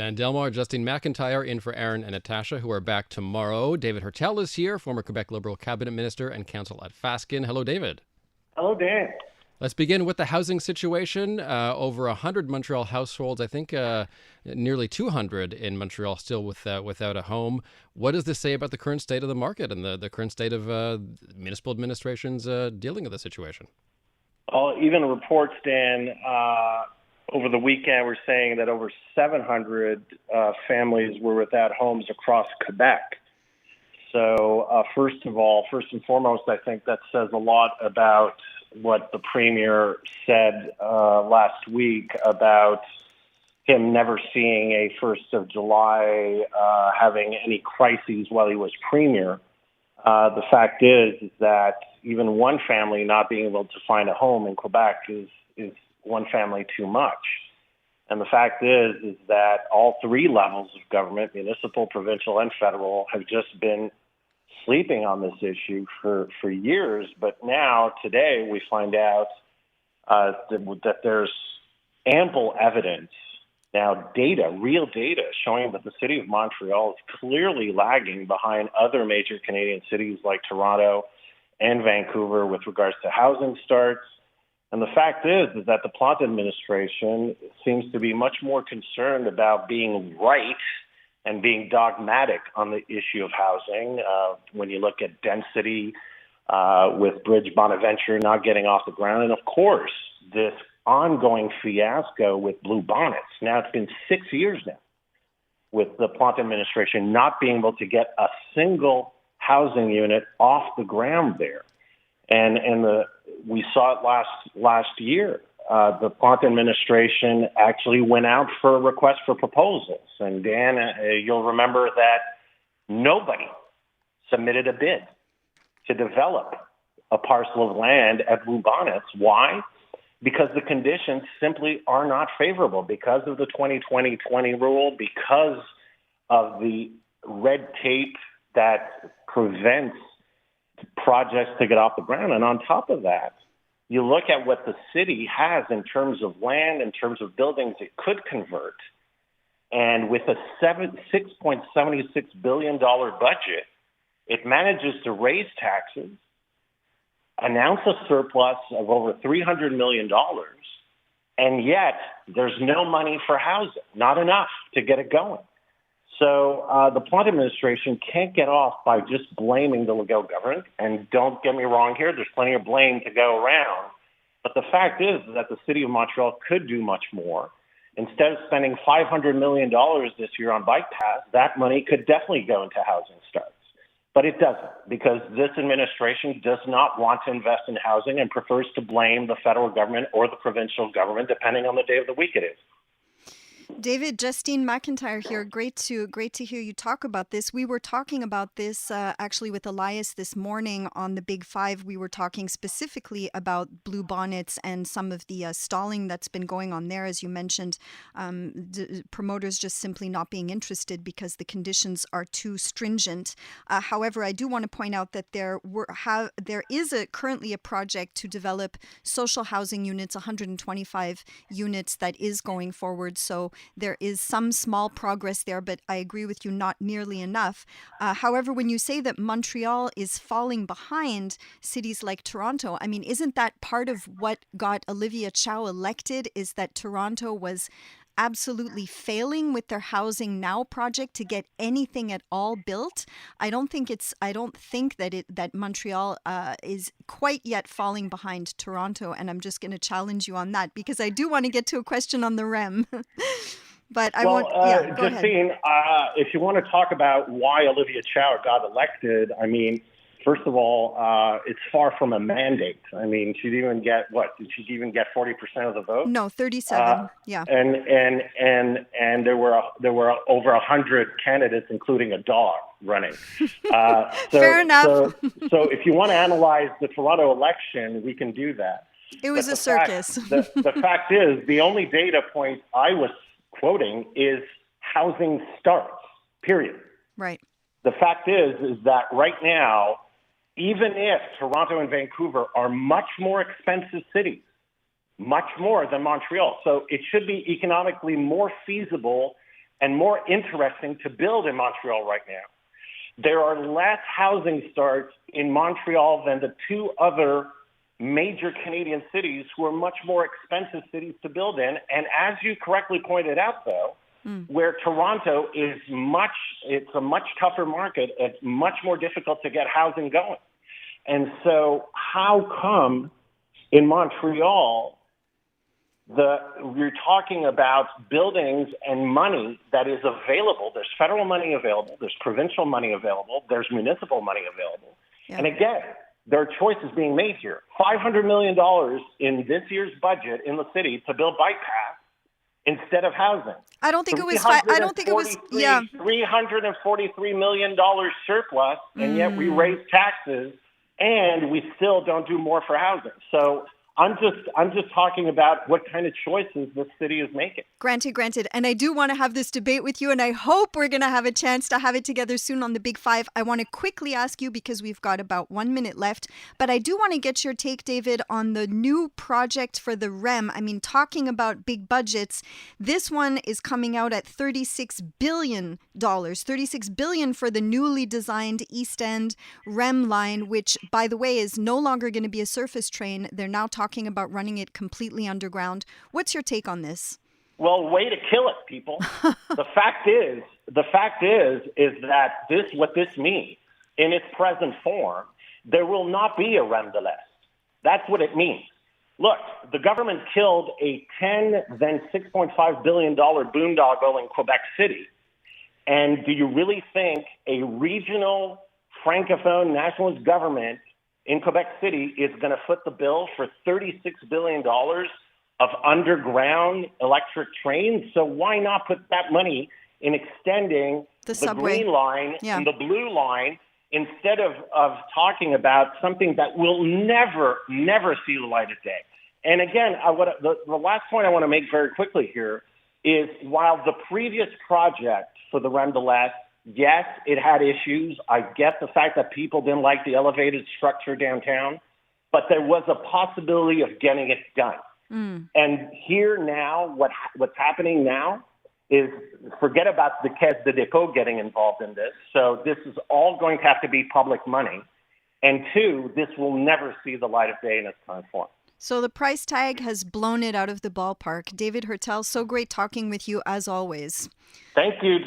Dan Delmar, Justine McIntyre in for Aaron and Natasha, who are back tomorrow. David Heurtel is here, former Quebec Liberal cabinet minister and counsel at Fasken. Hello, David. Hello, Dan. Let's begin with the housing situation. Over 100 Montreal households, I think nearly 200 in Montreal still without a home. What does this say about the current state of the market and the current state of municipal administrations dealing with the situation? Well, even reports, Dan, over the weekend were saying that over 700 families were without homes across Quebec. So first and foremost, I think that says a lot about what the Premier said last week about him never seeing a 1st of July having any crises while he was Premier. The fact is that even one family not being able to find a home in Quebec is one family too much. And the fact is that all three levels of government, municipal, provincial, and federal, have just been sleeping on this issue for years. But now, today, we find out that there's ample evidence, now data, real data, showing that the city of Montreal is clearly lagging behind other major Canadian cities like Toronto and Vancouver with regards to housing starts. And the fact is that the Plante administration seems to be much more concerned about being right and being dogmatic on the issue of housing. When you look at density with Bridge Bonaventure not getting off the ground, and of course, this ongoing fiasco with Blue Bonnets. Now it's been 6 years now with the Plante administration not being able to get a single housing unit off the ground there. And we saw it last year. The Plante administration actually went out for a request for proposals. And Dan, you'll remember that nobody submitted a bid to develop a parcel of land at Blue Bonnets. Why? Because the conditions simply are not favorable, because of the 2020 rule, because of the red tape that prevents projects to get off the ground. And on top of that, you look at what the city has in terms of land, in terms of buildings it could convert, and with a $6.76 billion budget, it manages to raise taxes, announce a surplus of over $300 million, and yet there's no money for housing, not enough to get it going. So the Plante administration can't get off by just blaming the Legault government. And don't get me wrong here, there's plenty of blame to go around. But the fact is that the city of Montreal could do much more. Instead of spending $500 million this year on bike paths, that money could definitely go into housing starts. But it doesn't, because this administration does not want to invest in housing and prefers to blame the federal government or the provincial government, depending on the day of the week it is. David, Justine McIntyre here. Great to hear you talk about this. We were talking about this actually with Elias this morning on the Big Five. We were talking specifically about Blue Bonnets and some of the stalling that's been going on there, as you mentioned. Promoters just simply not being interested because the conditions are too stringent. However, I do want to point out that there is currently a project to develop social housing units, 125 units that is going forward. So there is some small progress there, but I agree with you, not nearly enough. However, when you say that Montreal is falling behind cities like Toronto, I mean, isn't that part of what got Olivia Chow elected, is that Toronto was absolutely failing with their Housing Now project to get anything at all built? I don't think that Montreal is quite yet falling behind Toronto, and I'm just going to challenge you on that because I do want to get to a question on the REM. But I want, go Justine, ahead. If you want to talk about why Olivia Chow got elected, I mean, first of all, it's far from a mandate. I mean, she'd even get Did she even get 40% of the vote? No, 37. Yeah. And there were over 100 candidates, including a dog, running. Fair enough. So if you want to analyze the Toronto election, we can do that. It was a circus. The fact is, the only data point I was quoting is housing starts, period. Right. The fact is that right now, even if Toronto and Vancouver are much more expensive cities, much more than Montreal, so it should be economically more feasible and more interesting to build in Montreal right now. There are less housing starts in Montreal than the two other major Canadian cities who are much more expensive cities to build in. And as you correctly pointed out, though, where Toronto is it's a much tougher market. It's much more difficult to get housing going. And so how come in Montreal, we're talking about buildings and money that is available? There's federal money available. There's provincial money available. There's municipal money available. Yeah. And again, there are choices being made here. $500 million in this year's budget in the city to build bike paths instead of housing. I don't think it was. I don't think it was. Yeah. $343 million surplus, and yet we raise taxes, and we still don't do more for housing. So I'm just talking about what kind of choices the city is making. Granted. And I do want to have this debate with you, and I hope we're going to have a chance to have it together soon on the Big Five. I want to quickly ask you, because we've got about 1 minute left, but I do want to get your take, David, on the new project for the REM. I mean, talking about big budgets, this one is coming out at $36 billion. $36 billion for the newly designed East End REM line, which, by the way, is no longer going to be a surface train. They're now talking about running it completely underground. What's your take on this? Well, way to kill it, people. The fact is that what this means in its present form, there will not be a REM de l'Est. That's what it means. Look, the government killed a then $6.5 billion boondoggle in Quebec City. And do you really think a regional francophone nationalist government in Quebec City is going to foot the bill for $36 billion of underground electric trains? So why not put that money in extending the Green Line and the Blue Line instead of talking about something that will never see the light of day? And again, the last point I want to make very quickly here is while the previous project for the REM de l'Est, yes, it had issues. I get the fact that people didn't like the elevated structure downtown, but there was a possibility of getting it done. And here now, what's happening now is forget about the Caisse de dépôt getting involved in this. So this is all going to have to be public money. And two, this will never see the light of day in its current form. So the price tag has blown it out of the ballpark. David Heurtel, so great talking with you as always. Thank you.